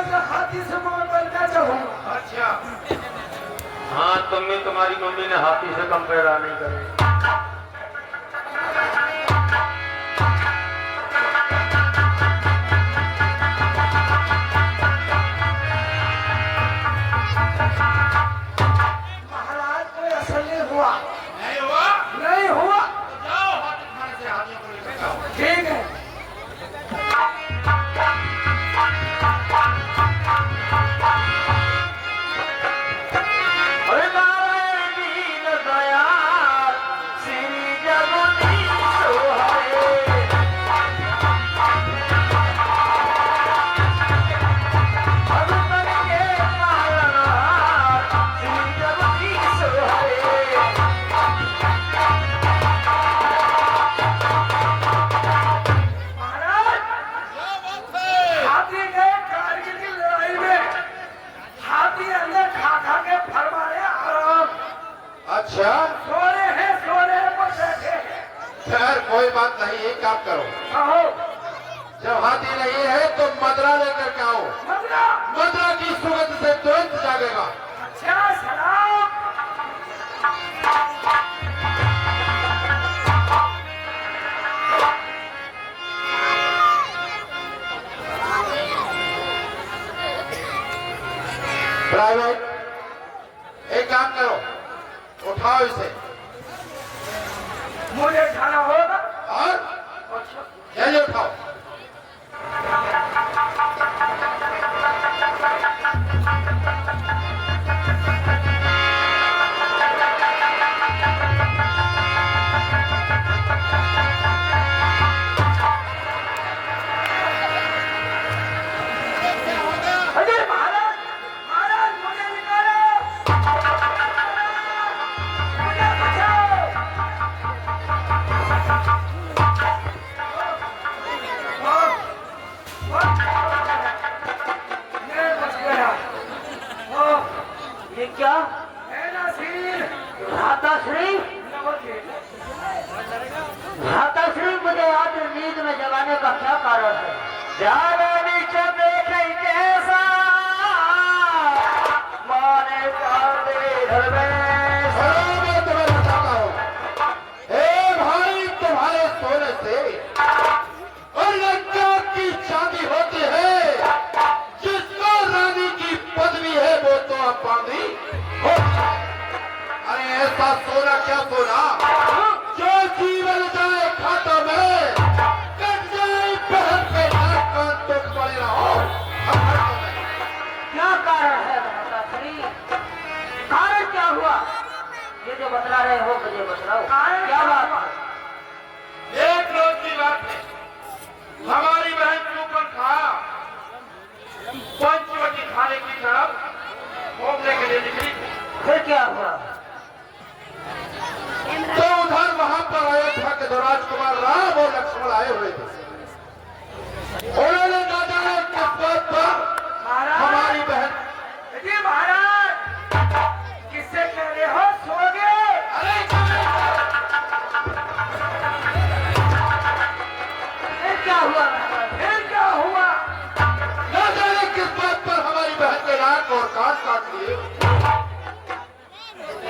हाथी से मोहब्बत का चाहूँ। अच्छा हाँ, तुम्हारी मम्मी ने हाथी से कम पैदा नहीं करे। महाराज कोई असर नहीं हुआ। नहीं हुआ? नहीं हुआ। जाओ हाथी खाने से हाथी को लेकर जाओ। ठीक है। अरे नारायण दीन दयाल श्री जगदीश हरे। भगतन के पालनहार श्री जगदीश हरे। महाराज हाथी गए कारगिल की लड़ाई में, हाथी अंदर खा खा के फरमाया आराम। अच्छा सोने हैं पर बैठे हैं। खैर कोई बात नहीं, एक काम करो, कहो। जब हाथी नहीं है तो मदरा लेकर के आओ। मदरा। मदरा की सुगंध से तुरंत जागेगा। अच्छा सलाम। प्राइवेट एक काम करो, उठाओ इसे मुझे खाना होगा। और जल्दी उठाओ। अरे महाराज, महाराज मुझे निकालो, मुझे बचाओ। मैं बच गया। ये क्या? है नासिर। भ्राताश्री, भ्राताश्री, मुझे आज नींद में जगाने का क्या कारण है? ज्यादा नीचे देखे कैसा माने काले घर में। चलो मैं तुम्हें बताता हूँ। हे भाई, तुम्हारे सोने से और लड़का की शादी होती है। जिसको रानी की पदवी है वो तो अपांगी हो। अरे ऐसा सोना क्या सोना, जो जीवन जाए खातों में, कट जाए बहन पे नाक कान तो पड़े रहो। क्या कारण है भ्राताश्री? कारण क्या हुआ? ये जो बतला रहे हो मुझे बतलाओ, क्या बात है? एक रोज की बात है, हमारी बहन चूपन खा पंचवटी खाने की तरफ घूमने के लिए निकली। फिर क्या हुआ? तो उधर वहां पर अयोध्या के दो राजकुमार राम और लक्ष्मण आए हुए थे। उन्होंने ना जाने किस बात पर हमारी बहन। जी महाराज, किससे कह रहे हो? सो गए? अरे फिर क्या हुआ? फिर क्या हुआ? ना जाने किस बात पर हमारी बहन के नाक और कान काट लिए।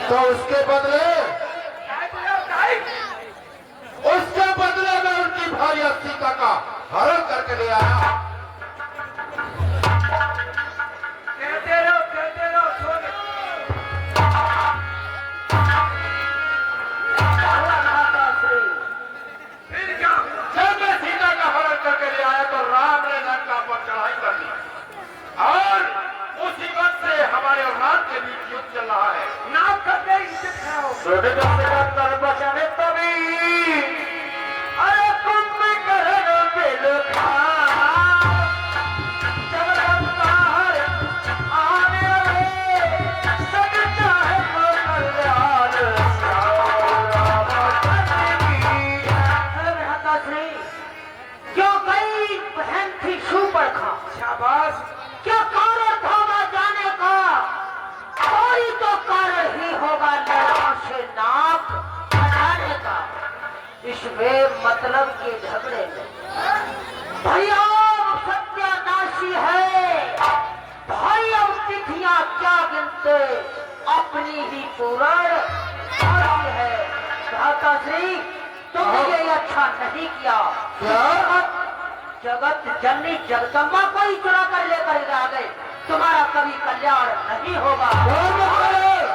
तो उसके बदले में उनकी भार्या सीता का हरण करके ले आया। कहते रहो, सो गए। भ्राताश्री, फिर क्या? जब मैं सीता का हरण करके ले आया तो राम ने लंका पर चढ़ाई कर दी और उसी वक्त से हमारे और राम के बीच युद्ध चल रहा है। नाव करके इज्जत खाओ। बचाने तभी अरे कुंभकर्ण बिल खा जब बाहर आने लगे, सब चाहे तो कल्याण भ्राताश्री, क्यों गई बहन थी शूर्पणखा? शाबाश। क्या कारण था वहां जाने का? कोई तो कारण ही होगा लड़कों से नाक हटाने का। इस बेमतलब के झगड़े में भैया सत्यानाशी है। सूरज आती है। भ्राता श्री, तुमने ये अच्छा नहीं किया। क्या? जगत जननी जगदम्बा को ही चुरा कर लेकर आ गए। तुम्हारा कभी कल्याण नहीं होगा।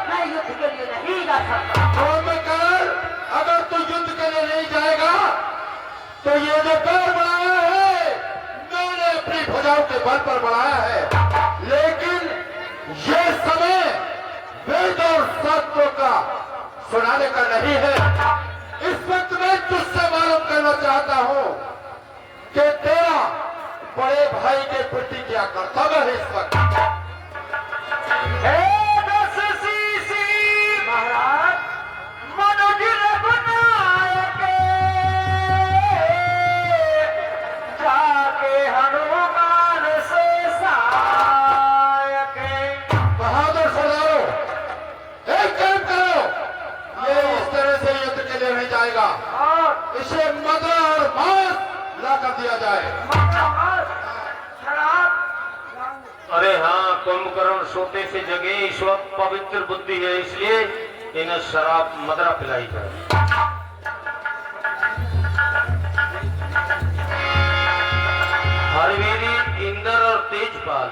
मैं युद्ध के लिए नहीं जा सकता। अगर तू युद्ध के लिए नहीं जाएगा तो ये जो पैर बनाया है मैंने अपनी भुजाओं के बल पर बनाया है, लेकिन ये समय वेद और शास्त्रों का सुनाने का नहीं है। इस वक्त मैं तुझसे मालूम करना चाहता हूं कि तेरा बड़े भाई के प्रति क्या कर्तव्य है इस वक्त। महाराज, मनुजिल बनाए के जाके हनुमान से सायके। बहादुर सरदारों, एक काम करो, ये इस तरह से युद्ध के लिए नहीं जाएगा। और इसे मदरा और मांस ला कर दिया जाए। अरे हाँ, कुंभकर्ण सोते से जगे, इस वक्त पवित्र बुद्धि है, इसलिए इन्हें शराब मदरा पिलाई जाए। हरवीरी, इंद्र और तेजपाल,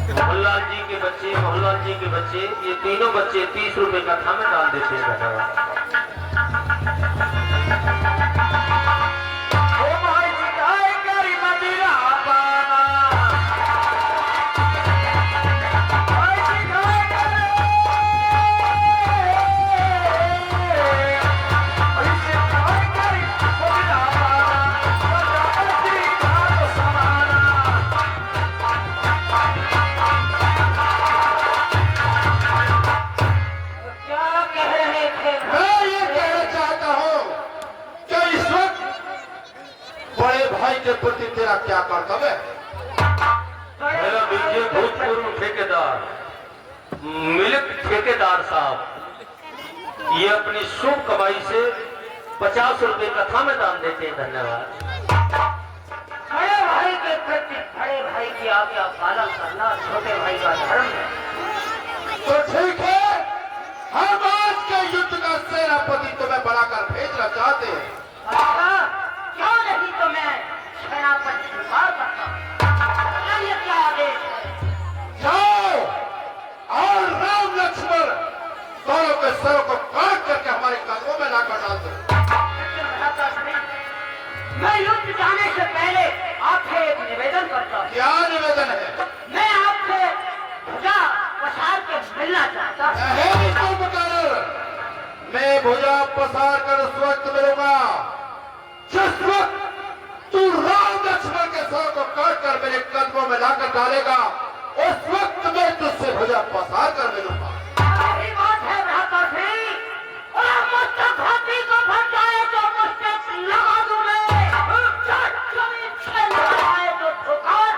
मोहनलाल जी के बच्चे, मोहनलाल जी के बच्चे, ये तीनों बच्चे 30 रुपए कथा में डाल देते हैं। धन्यवाद। मैं ये कहना चाहता हूं कि इस वक्त बड़े भाई के प्रति तेरा क्या कर्तव्य है। मेरा विजय भूतपूर्व ठेकेदार, मिल्क ठेकेदार साहब, ये अपनी शुभ कमाई से 50 रुपए कथा में दान देते हैं। धन्यवाद। बड़े भाई के प्रति बड़े भाई की आज्ञा पालन करना छोटे भाई का धर्म है। तो ठीक है, हम आज के युद्ध का सेनापति तुम्हें बनाकर भेजना चाहते हैं। अच्छा, क्यों नहीं तो मैं सेनापति स्वीकार करता। ये क्या आदेश है? जाओ और राम लक्ष्मण दोनों के सरों को काट करके हमारे कदमों में लाकर डाल दो। लेकिन भ्राता श्री, मैं युद्ध जाने से पहले आपसे एक निवेदन करता हूँ। क्या निवेदन है? मैं आपसे भुजा पसार के मिलना चाहता हूँ। मैं भुजा पसार कर उस वक्त मिलूंगा जिस वक्त तू राम लक्ष्मण के सर को काट कर मेरे कदमों में लाकर डालेगा। उस वक्त मैं तुझसे भुजा पसार कर मिलूंगा। यही बात है भ्राता श्री। और मुझसे हाथी को भटकाए तो मुझसे लगा दूं मैं। जमीन से लगाए तो ठोकर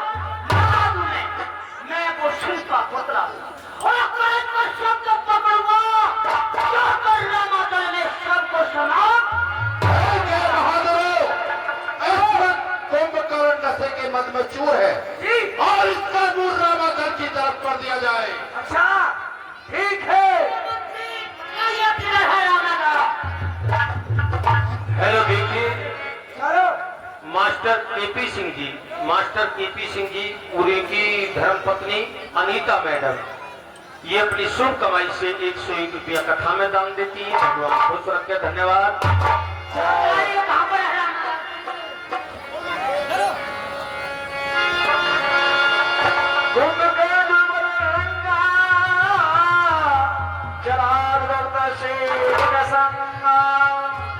लगा दूं मैं वो शिव का पुतला हूं। और करें को शब्द पकड़ूंगा जो कर रामादल ने सबको सुना। बहादुर, इस वक्त कुंभकर्ण नशे के मद में चूर है और इसका दूर रामादल की तरफ कर दिया जाए। अच्छा, ठीक है। ये फिर है रामादल। हेलो, देखिए चलो। Master KP Singh ji, master KP Singh ji, पूरी की धर्मपत्नी अनीता मैडम, ये अपनी शुभ कमाई से 101 रुपया कथा में दान देती है। भगवान खुश रखे। धन्यवाद। ये कहाँ पर है रामादल?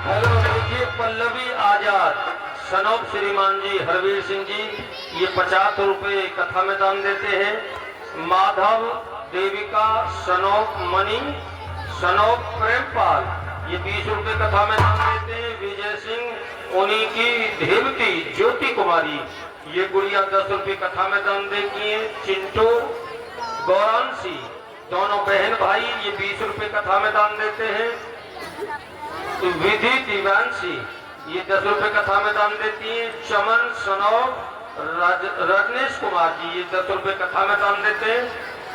हेलो, देखिए पल्लवी आजाद, सनोप श्रीमान जी, हरवीर सिंह जी, ये 50 रुपए कथा में दान देते हैं। माधव, देविका, सनोप मणि, सनोप प्रेमपाल, ये 20 रुपए कथा में दान देते हैं। विजय सिंह, उन्हीं की देवती ज्योति कुमारी, ये गुड़िया 10 रुपए कथा में दान देती है। चिंटू, गौरांशी, दोनों बहन भाई, ये 20 रुपए कथा में दान देते हैं। विधि दिव्यांशी, ये 10 रुपए कथा में दान देती है। चमन, सनोप, रजनेश कुमार जी, ये 10 रुपए कथा में दान देते हैं।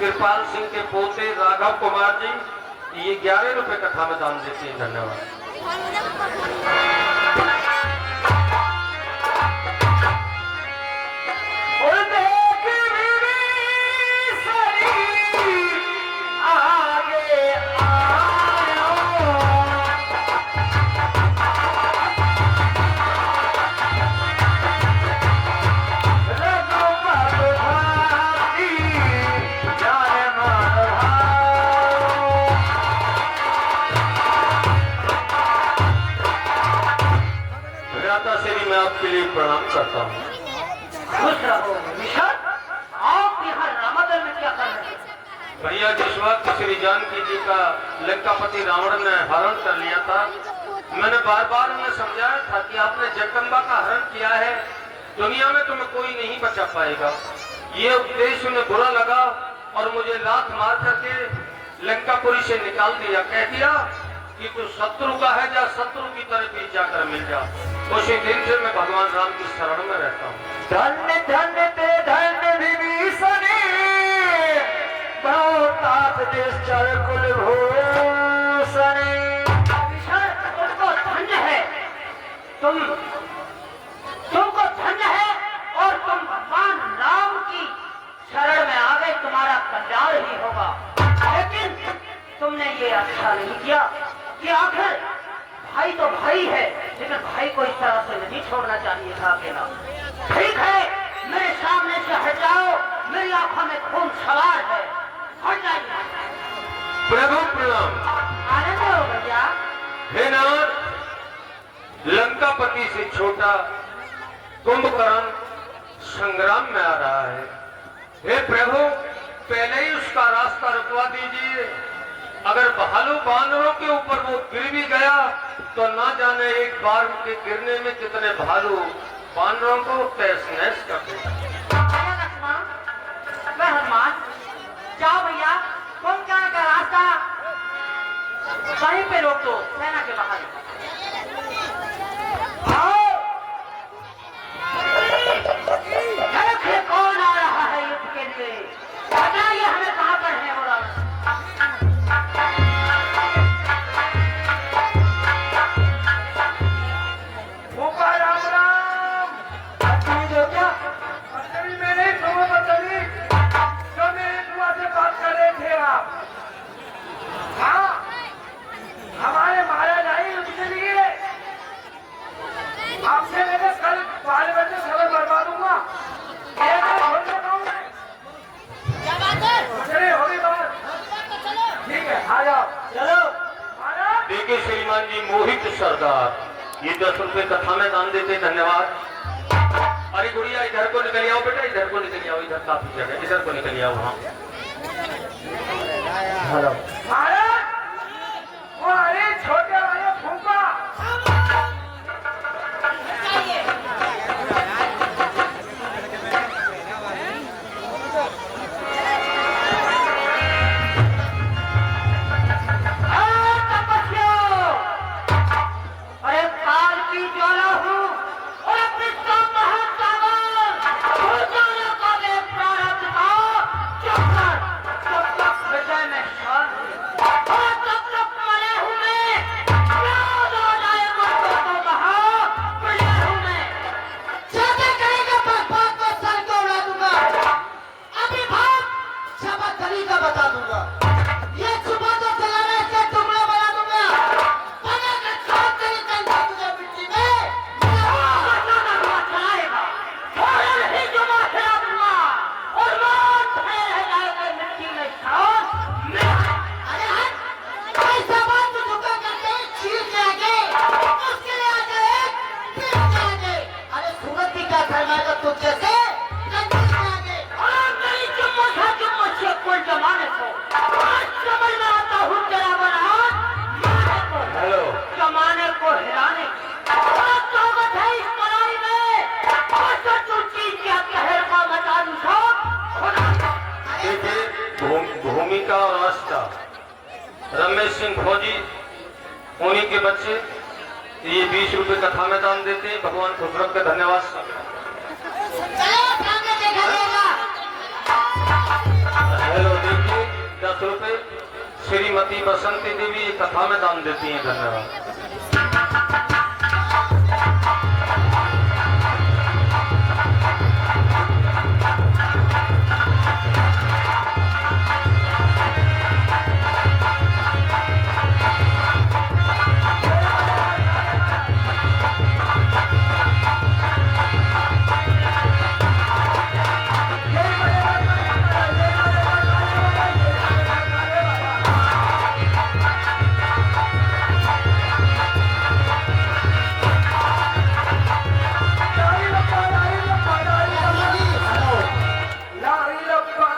कृपाल सिंह के पोते राघव कुमार जी, ये 11 रुपए कथा में दान देते हैं। धन्यवाद। मैं आपके लिए प्रणाम करता हूँ। खुश रहो मिशन। आप यहाँ रामादल में क्या कर रहे हैं? भैया, जिस वक्त श्री जानकी जी का लंकापति रावण ने हरण कर लिया था, मैंने बार बार उन्हें समझाया था कि आपने जगदम्बा का हरण किया है, दुनिया में तुम्हें कोई नहीं बचा पाएगा। ये उपदेश उन्हें बुरा लगा और मुझे लात मार करके लंकापुरी से निकाल दिया। कह दिया कि तू शत्रु का है, जा शत्रु की तरह भी जाकर मिल जा। उसी दिन से मैं भगवान राम की शरण में रहता हूँ। धन्य धन्य ते धन्य विभीषण, बहुतात निश्चल कुलभूषण। तुमको धन्य है, तुमको धन्य है और तुम भगवान राम की शरण में आ गए, तुम्हारा कल्याण ही होगा। लेकिन तुमने ये अच्छा नहीं किया कि आखिर भाई तो भाई है, लेकिन भाई को इस तरह से नहीं छोड़ना चाहिए था अकेला। ठीक है, मेरे सामने से हट जाओ, मेरी आंखों में खून सवार है, हट जाइए। प्रभु प्रणाम। आनंद हो भैया। हे नाथ, लंकापति से छोटा कुंभकर्ण संग्राम में आ रहा है। हे प्रभु, पहले ही उसका रास्ता रुकवा दीजिए। अगर भालू बानरों के ऊपर वो गिर भी गया तो ना जाने एक बार के गिरने में कितने भालू बानरों को तहस नहस कर देगा। हनुमान, जाओ भैया, कुंभकर्ण का रास्ता कहीं पे रोक दो, सेना के बाहर। देखिए कौन आ रहा है युद्ध के लिए, बताइए हमें कहाँ पर है वो रावण। राम राम। जो क्या अभी मैंने तुम्हें बताई, जो मेरे दुआ से बात कर रहे थे आप। हाँ, हमारे महाराज आई उसके लिए आपसे मैंने कल 12 बजे खबर करवा दूंगा। चलिए, होगी बात। ठीक है, आ जाओ। चलो महाराज। देखिए श्रीमान जी, मोहित सरदार ये 10 रुपए कथा में दान देते। धन्यवाद। अरे गुड़िया, इधर को निकल आओ बेटा, इधर को निकल आओ, इधर काफी जगह, इधर को निकल आओ। हाँ हेलो महाराज, वो अरे छोटे वाले फूफा। अरे काल की ज्वाला हूँ और अपने सब प्रारब्ध का जब तक विजय में शांति और तब तक मरे हुए याद आ जाए मुझको तो कहा प्रिय हूँ मैं। ज्यादा करेगा बात को सर को उड़ा दूंगा। अभी भाग शपथ खली का बता दूंगा। ये सुबह तो चलाना इसका टुकड़ा बना दूंगा। बना के खाद के निकल जाऊंगा मिट्टी में। चलाएगा फौरन ही जुमा खिला दूंगा और मौत है रह जाएगा मिट्टी में शांत मेरा। अरे हट, ऐसा बात तो झुका करते चीर के आगे उसके लिए आगे फिर के आगे। अरे सूरत भी क्या फरमाएगा तुझ जैसे कंजूस के आगे। और मेरी जुम्मत है जुम्मत से कुल जमाने को आज समझ में आता हूँ तेरा बरहान माने को हेलो। जमाने को हिलाने की और ताकत है इस लड़ाई में। बस तू चीज क्या कहर का बता दूँ सब खुदा। देखिए भूमिका और आस्था, रमेश सिंह फौजी, उन्हीं के बच्चे, ये 20 रुपए कथा में दान देते हैं। भगवान खुश रख के। धन्यवाद। चलो सामने देखा जाएगा। हेलो, देखिए 50 रुपए। श्रीमती बसंती देवी ये कथा में दान देती हैं। धन्यवाद।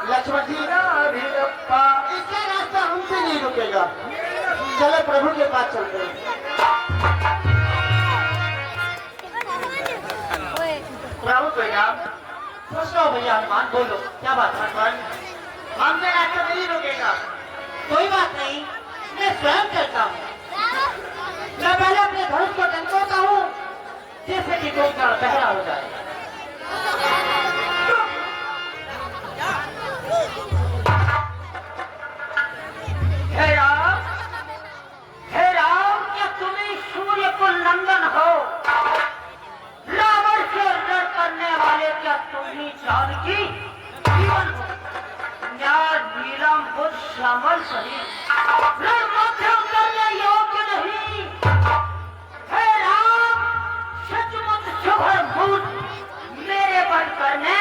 लक्ष्मण जी, इसका रास्ता हमसे नहीं रुकेगा। चलो प्रभु के पास चलते हैं। प्रभु भैया, सोचो भैया, हनुमान बोलो, क्या बात है हनुमान? हमसे रास्ता नहीं रुकेगा। कोई बात नहीं, मैं स्वयं चलता हूँ। मैं पहले अपने धनुष को टंकोता हूँ, जैसे कि कोई का पहरा हो जाए। हे राम, क्या तुम्हें सूर्य कुल नंदन हो? रावण से डर करने वाले क्या तुम ही जानकी जीवन हो? न्याय नीलम बुद्ध श्यामल शरीर रण मध्यम करने योग्य नहीं। हे राम, सचमुच शुभर भूत मेरे बन करने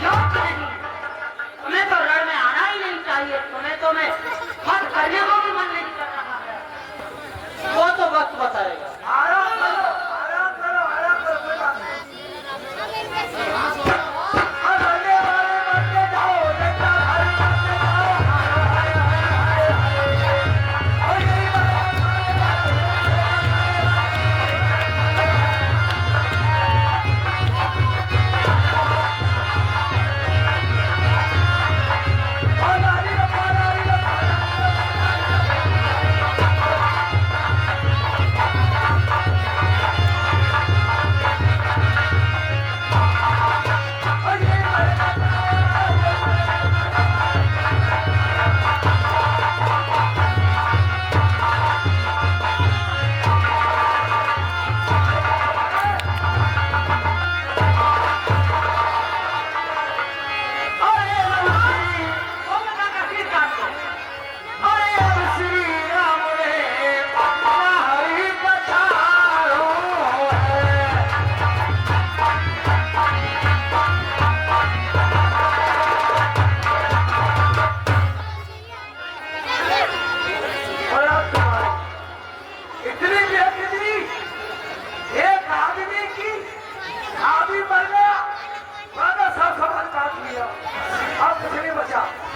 योग्य नहीं। तुम्हें तो रण में आना ही नहीं चाहिए। तुम्हें तो मैं हद करने को भी मन नहीं कर रहा है। वो तो वक्त बताएगा। आराम करो, आराम करो, आराम करो, कोई बात नहीं। अब मरने वाले मरते जाओ, जंगला भारी मरते जाओ। हाय, हाय, हाय, हाय, हाय। और यही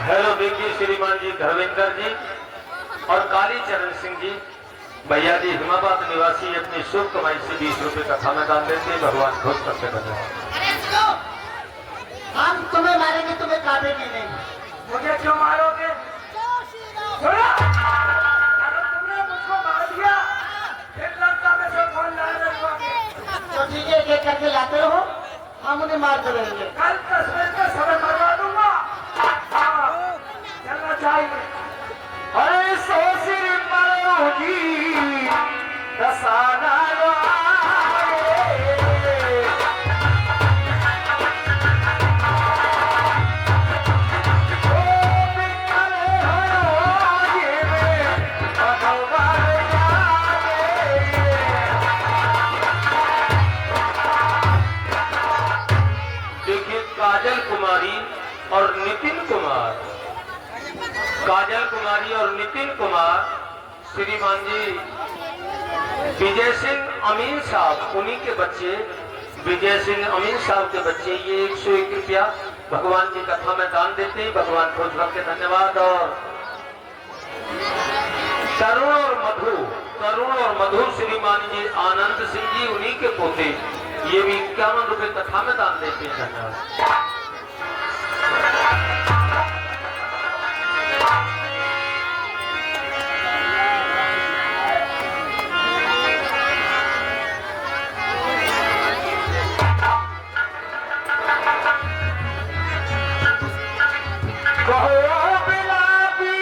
हेलो देखिए श्रीमान जी धर्मेंद्र जी और काली चरण सिंह जी भैया जी हिमाबाद निवासी अपनी शुभ कमाई से 20 रुपए कथा में दान देते हैं। भगवान खुश करते धन्यवाद। अरे सुनो, हम तुम्हें मारेंगे, तुम्हें काटेंगे नहीं। मुझे क्यों मारोगे? सुनो, अगर तुमने मुझको मार दिया, फिर लंका में से कौन लाएगा? तो ठीक है, एक करके लाते रहो, हम उन्हें मार करेंगे। कल तस्वीर का समय मरवा दूंगा। हाँ, चलना चाहिए। अरे सो सिर मरो जी दसाना लो आए। ओ बिकले हो ये में भगवान जाने। देखिए काजल कुमारी और नितिन कुमार, काजल कुमारी और नितिन कुमार, श्रीमान जी विजय सिंह अमीन साहब, उन्हीं के बच्चे विजय सिंह अमीन साहब के बच्चे ये 101 रुपया भगवान की कथा में दान देते हैं। भगवान खुश रखे धन्यवाद। और तरुण और मधु श्रीमान जी आनंद सिंह जी, उन्हीं के पोते, ये भी 51 रुपए कथा में दान देते हैं। धन्यवाद। कहो बिलाबी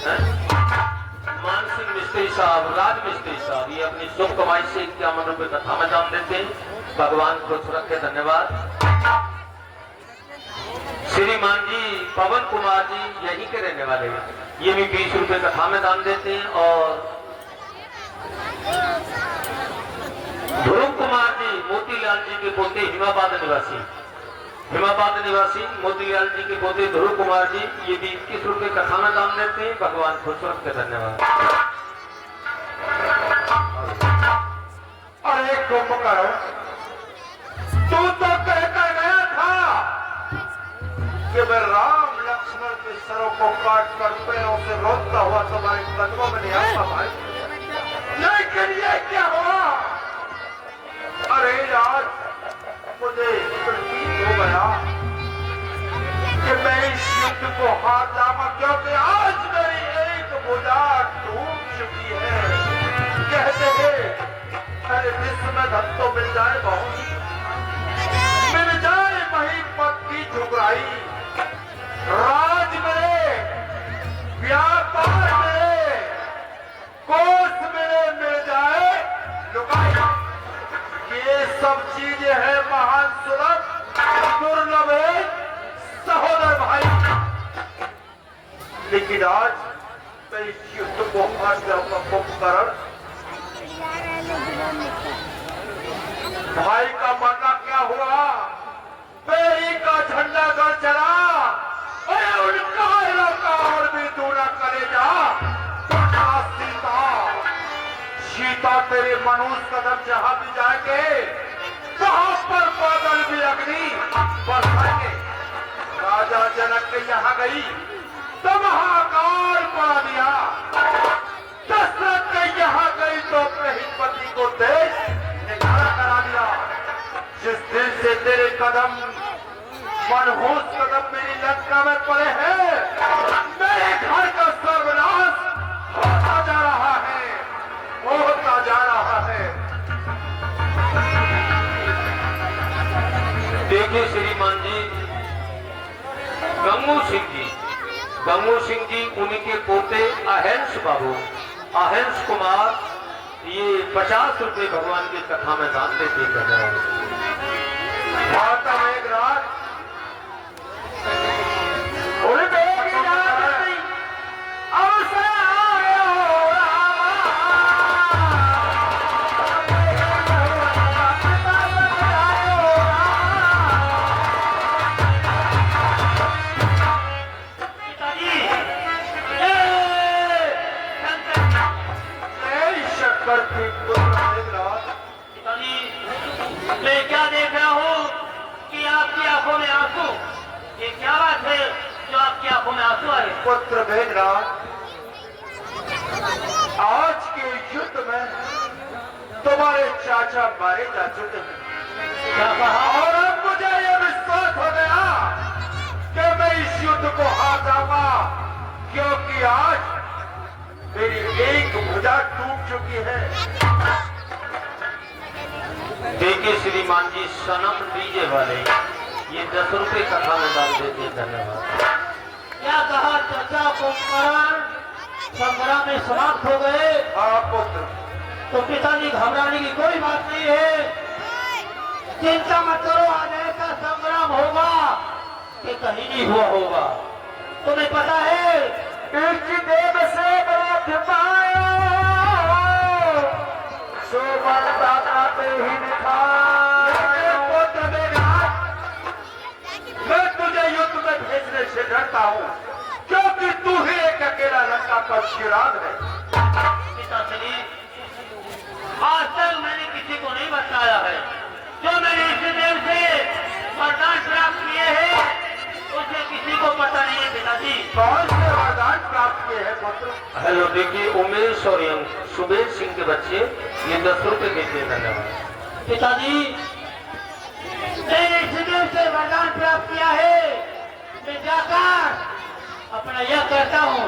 मान सिंह मिस्त्री साहब, राज मिस्त्री साहब, ये अपनी शुभ कमाई से 51 रुपए कथा में दान देते हैं। भगवान खुश रखे, धन्यवाद। श्रीमान जी पवन कुमार जी यही के रहने वाले हैं, ये भी 20 रुपए कथा में दान देते हैं। और ध्रुव कुमार जी मोतीलाल जी के पोते, हिमाबाद निवासी मोतीलाल जी के पोते ध्रुव कुमार जी, ये भी 21 रुपए कथा में दान देते हैं। भगवान खुश रखे, धन्यवाद। अरे कुंभकर्ण, तू तो कहकर गया था कि मैं राम लक्ष्मण के सरों को काट कर पैरों से रोकता हुआ तुम्हारे कदमों में नहीं आता भाई, लेकिन ये क्या हुआ? अरे आज मुझे प्रतीत हो गया कि मैं इस युद्ध को हार जाऊंगा, क्योंकि आज मेरी एक भुजा टूट चुकी है। कहते हैं अरे विश्व में धन तो मिल जाए, बहुत मिल जाए वही पद की ठुकराई, राज में, व्यापार में, कोष में मिल जाए लुकाई। ये सब चीजें हैं महान सुलभ दुर्लभ है सहोदर भाई, लेकिन आज मैं इस युद्ध को हार जाऊंगा कुंभकर्ण। भाई का मरना क्या हुआ? बेरी का झंडा गड़ चला, अरे उनका इलाका और भी दूरा करेगा। सीता तेरे मनुष्य कदम जहां भी जाएंगे, वहां पर बादल भी अग्नि बरसाएंगे। राजा जनक के यहाँ गई तो महाकाल पड़ा दिया, दशरथ के यहाँ गई तो अपने हितपति को देश निकाला करा दिया। जिस दिन से तेरे कदम, मनहूस कदम मेरी लंका में पड़े हैं, मेरे घर का सर्वनाश होता जा रहा है, होता जा रहा है। देखिए श्रीमान जी, गंगू सिंह जी उन्हीं के पोते अहंस बाबू, अहंस कुमार, ये 50 रुपए भगवान की कथा में दान देते हैं। माता मेघराज, मैं क्या देख रहा हूँ कि आपकी आंखों में आंसू, ये क्या बात है जो आपकी आंखों में आंसू आए? पुत्र मेघराज, आज के युद्ध में तुम्हारे चाचा मारे जा चुके हैं। क्या कहा? और अब मुझे यह विश्वास हो गया कि मैं इस युद्ध को हार जाऊंगा, क्योंकि आज मेरी एक भुजा टूट चुकी है। देखिए श्रीमान जी, सनम डीजे वाले ये 10 रुपए कथा में दान देते हैं। धन्यवाद। क्या कहा चाचा? कुंभकर्ण संग्राम में समाप्त हो गए। हाँ पुत्र, तो पिताजी घबराने की कोई बात नहीं है, चिंता मत करो, आज ऐसा संग्राम होगा कि कहीं नहीं हुआ होगा। तुम्हें पता है इस देव से बरात पायो, सो बरदाता पे ही मैं तुझे युद्ध में भेजने से डरता हूँ, क्योंकि तू ही एक अकेला लंका का चिराग है। पिताश्री, आज तक मैंने किसी को नहीं बताया है, जो मैंने इस देव से वरदान प्राप्त किए हैं उसे किसी को पता नहीं है। पिताजी, कौन से वरदान प्राप्त किए हैं पुत्र? हेलो, देखिए उमेश और सुबेर सिंह के बच्चे ये 10 रुपए देते हैं। धन्यवाद। पिताजी, मैंने इस देव से वरदान प्राप्त किया है, मैं जाकर अपना यह करता हूँ,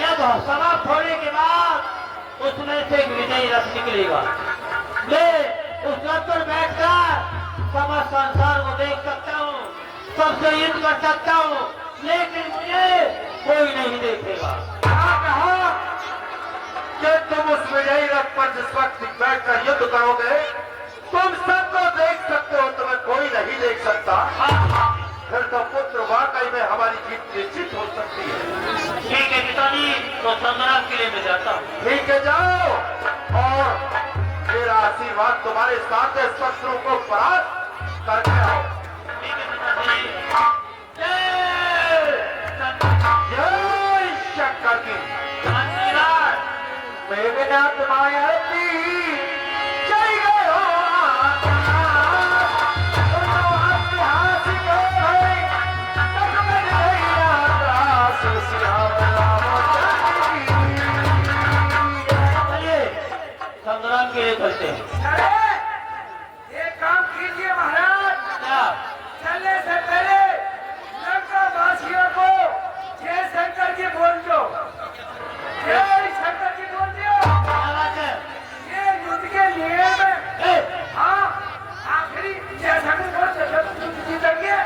यह समाप्त होने के बाद उसमें से एक विजयी रथ निकलेगा। मैं उस रथ पर बैठकर समस्त संसार को देख सकता हूँ, सबसे युद्ध कर सकता हूँ, लेकिन मुझे कोई नहीं देखेगा। तुम उस विजयी रथ पर जिस वक्त बैठकर युद्ध करोगे, तुम सबको देख सकते हो, तुम्हें कोई नहीं देख सकता। फिर तो पुत्र वाकई में हमारी जीत निश्चित हो सकती है। ठीक है पिताजी, तो संग्राम के लिए मैं जाता हूँ। ठीक है, जाओ और मेरा आशीर्वाद तुम्हारे साथ है, शत्रु को परास्त करके आओ। ठीक है पिताजी। जय शंकर की मेघनाथ मायावती जय गए हो संग्राम के लिए चलते हैं। अरे एक काम कीजिए महाराज, क्या? चलने से पहले लंका वासियों को जय शंकर जी बोल दो, जय शंकर जी बोल दो। क्या बात है? ये युद्ध के लिए में हाँ आखिरी जय शंकर जीतेंगे।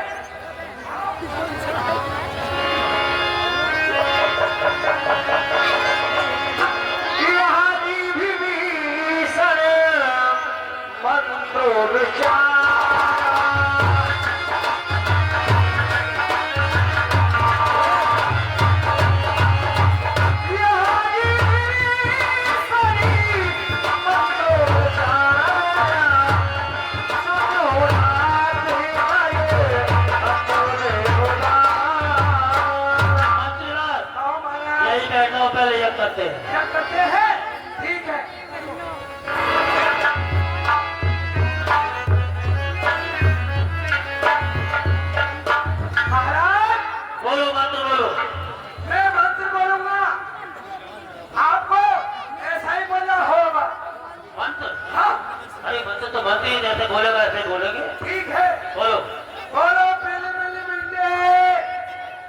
यही बैठना पहले यह करते हैं। क्या करते हैं? ठीक है। महाराज बोलो मंत्र बोलो। मैं मंत्र बोलूंगा, आपको ऐसा ही बोलना होगा। मंत्र? हाँ अरे मंत्र तो मंत्र ही जैसे बोलेगा ऐसे बोलेंगे। ठीक है, बोलो। बोलो बिल बिल बिल्ले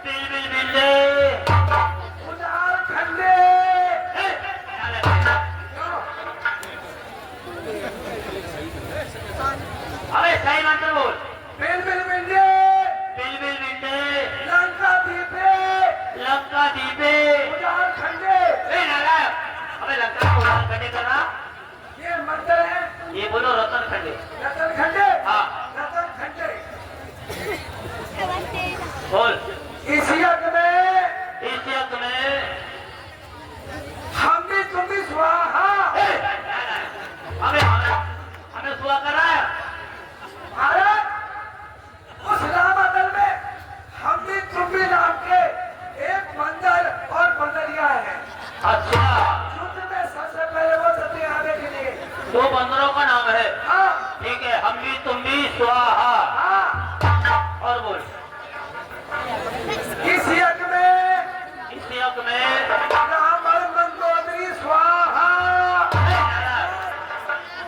बिल बिल बिल्ले उदार खंडे। अरे सही मंत्र बोल। बिल बिल बिल्ले बिल बिल बिल्ले लंका दीपे लंका दीपे उदार खंडे। नारायण, हमें लंका को उदार करने का ना ये मंत्र है। ये बोलो रतन खंडे। रतन खंडे। हाँ रतन खंडे। बोल। इस यज्ञ में इस यज्ञ में हम भी तुम भी स्वाहा। हमें हमें सुहा कर रहा है। भारत उस रामादल में हम भी तुम भी नाम के एक मंदिर और बंदरिया है। अच्छा, युद्ध में सबसे पहले वो सत्य आने के लिए। दो बंदरों का नाम है। हाँ ठीक है, हम भी तुम भी स्वाहा। हाँ। और बोल। इस यज्ञ में इस यज्ञ में ब्राह्मण मंदोदरी स्वाहा।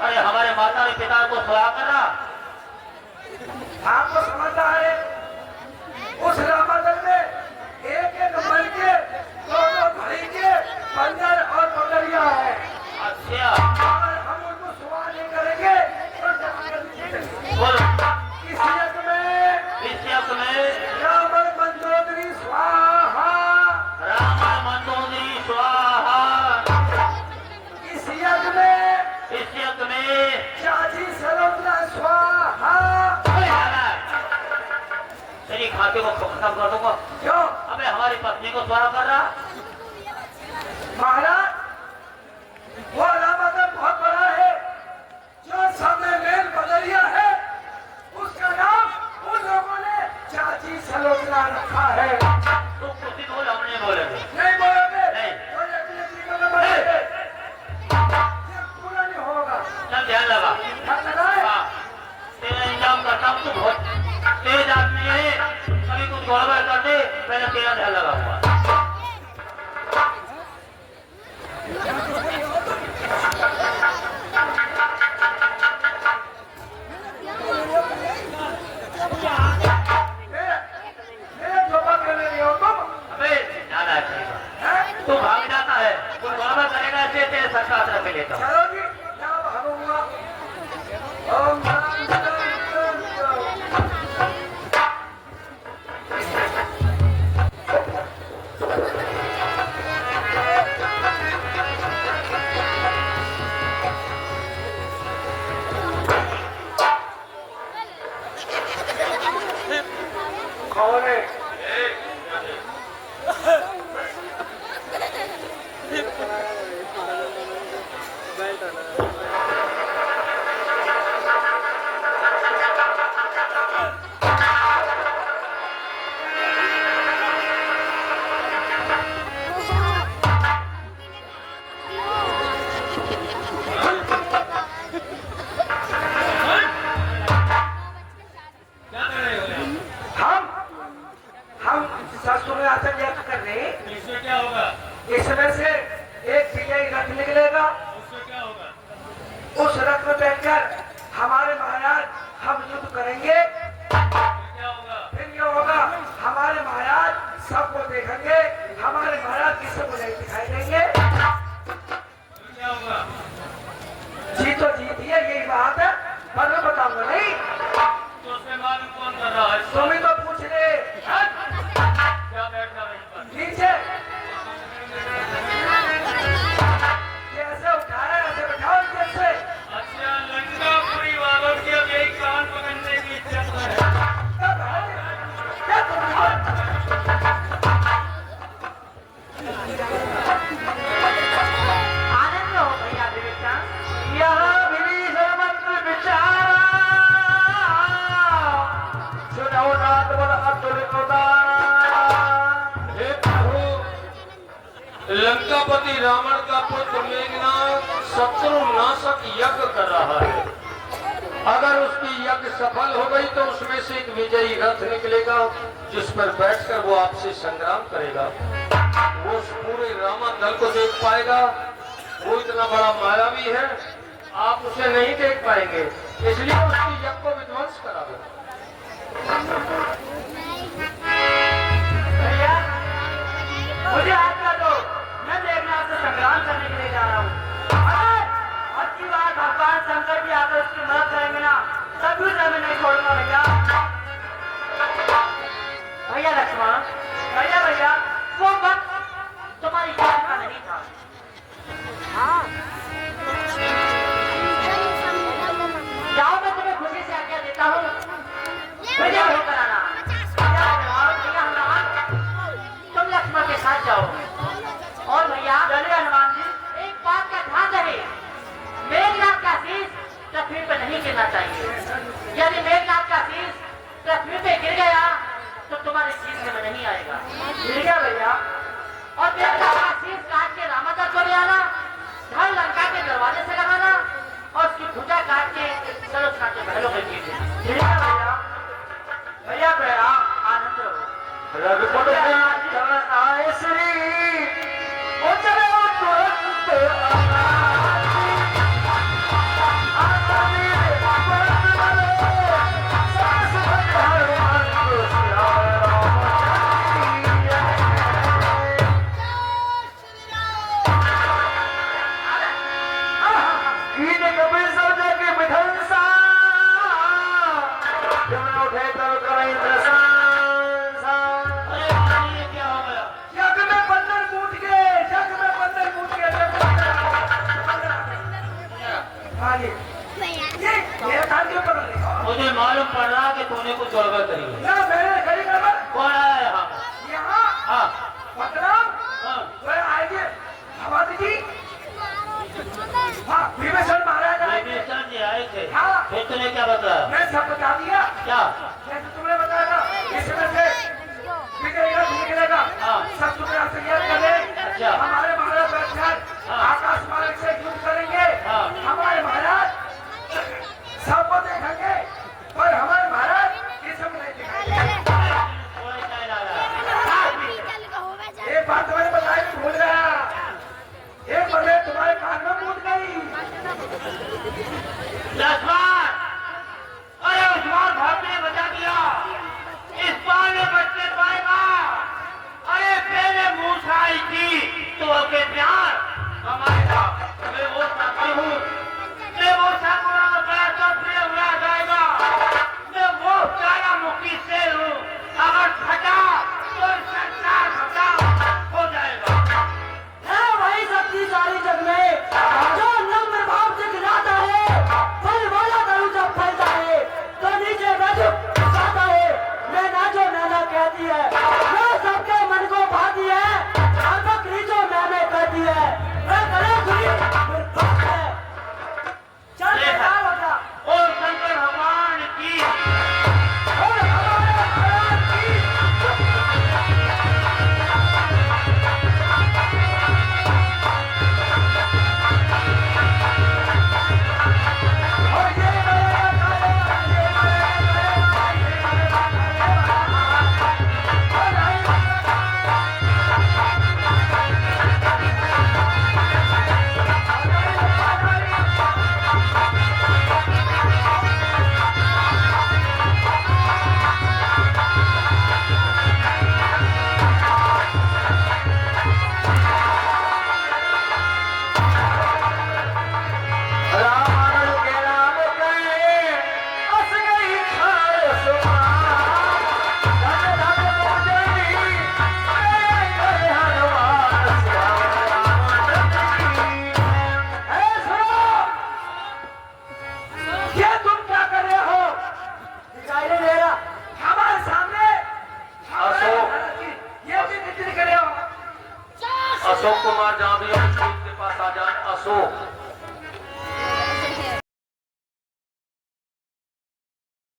अरे हमारे माता और पिता को स्वाहा कर रहा। आपको समझता है उस रामादल में एक एक मल के दो घड़ी के बंदर और बंदरिया है। अच्छा, अगर हम उनको सुहा नहीं करेंगे तो जंगल जीतेंगे। बोलो। इस यज्ञ में इस यज्ञ में रावण मंदोदरी स्वाहा। राम मंदोदरी स्वाहा। इस यज्ञ में इस यज्ञ में चाची सरोजना स्वाहा। तेरी खाते को खत्म कर दूंगा। क्यों अबे हमारी पत्नी को स्वाहा कर रहा। महाराज वो रामादल बहुत बड़ा है, जो सामने मेन बदरिया है उसका नाम उन लोगों ने चाची सरोजना रखा है। तुम कुछ भी बोल, हम नहीं बोलेंगे। नहीं बोलोगे नहीं। तो ये जीवन में बोलेंगे। ये पूरा नहीं होगा। चल ध्यान लगा। ध्यान लगाए। हाँ, तेरा इंतजाम करता हूँ। तू बहुत तेज आदमी है, कभी कुछ गड़बड़ कर दे, पहले तेरा ध्यान लगा हुआ। मेरे चौपा करने नहीं हो तुम। अबे ज्यादा है। हैं? तू भाग जाता है, कुछ गड़बड़ करेगा ऐसे तेरे सरकार से पे लेता हूँ। चलो जी, क्या भागूंगा। ओम शांति। इसमें से एक विजयी रथ निकलेगा। उस रथ में बैठकर हमारे महाराज हम युद्ध करेंगे। फिर ये होगा हमारे महाराज सबको देखेंगे, हमारे महाराज किसी को नहीं दिखाई देंगे। जीत तो जीत है, यही बात है, पर मैं बताऊंगा नहीं। तो उसमें मालूम कौन कर रहा है? तुम ही तो पूछ ले। क्या बैठना वहीं पर? नीचे कैसे उठा रहा है, ऐसे बैठाओ कैसे। अच्छा, लंकापुरी वालों की अब यही कान पकड़ने की इच्छा है। क्या तुम आनंद हो भैया विवेकानंद। यहाँ विभीषण मंत्र विचारा, सुनो नाथ बल अतुलित उदारा। हे प्रभु, लंकापति रावण का पुत्र मेघनाथ शत्रु नाशक यज्ञ कर रहा है। अगर उसकी यज्ञ सफल हो गई तो उसमें से एक विजयी रथ निकलेगा, जिस पर बैठकर वो आपसे संग्राम करेगा। वो उस पूरे रावण दल को देख पाएगा। वो इतना बड़ा मायावी है, आप उसे नहीं देख पाएंगे, इसलिए उसकी यज्ञ को विध्वंस करा दो। भैया मुझे आज्ञा दो, मैं मेघनाथ से संग्राम करने के लिए जा रहा हूँ। अगर अब की बार भगवान शंकर भी आकर उसकी मदद करेंगे ना, तभी उसे मैं नहीं छोड़ूंगा भैया। भैया लक्ष्मण, भैया वो वक्त तुम्हारी जान का नहीं था। जाओ, मैं तुम्हें खुशी से आज्ञा देता हूँ, भैया होकर आना। भैया हनुमान, तुम लक्ष्मण के साथ जाओ। और भैया चलिए हनुमान जी, एक बात का ध्यान रहे, मेघनाथ का शीश पृथ्वी पे नहीं गिरना चाहिए। यदि मेघनाथ का शीश पृथ्वी पे गिर गया तो तुम्हारे शीश में नहीं आएगा। ठीक है भैया। और मेघनाथ का शीश काट के रामादर को ले आना, धर लंका के दरवाजे से लगाना और उसकी भुजा काट के चलो काटे महलों में कीजिए। ठीक है भैया। भैया भैया आनंद रहो। रघुपति चरण आए श्री, ओ चले ओ तुरंत मुझे मालूम पड़ रहा कि तूने कुछ गड़बड़ करी है। ना मैंने खड़ी गड़बड़। कौन आया यहाँ? यहाँ हाँ मतलब हाँ। वह आएंगे भगवती जी। हाँ, विभीषण महाराज आएंगे। विभीषण जी आए थे। हाँ। फिर तूने क्या बताया? मैं सब बता दिया। क्या? जैसे तुमने बताया था, इसमें से विजय रथ निकलेगा। हाँ। सब तुम्हें आशीर्वाद करें। अच्छा। हमारे महाराज बैठकर हाँ। आकाश मार्ग से युद्ध करेंगे। हाँ। हमारे महाराज सबको देखेंगे, पर हमारे महाराज किसी को नहीं दिखाएंगे। कोई नहीं ला रहा। एक बात तुम्हें बताई तो भूल गया, एक बंदे तुम्हारे कान में कूद गई। लक्ष्मण, अरे उस्मान भाग ने बचा दिया, इस बार में बचने पाएगा। अरे पहले मूसा आई थी तो अशोक कुमार जहाँ भी हो के पास आ जाए। अशोक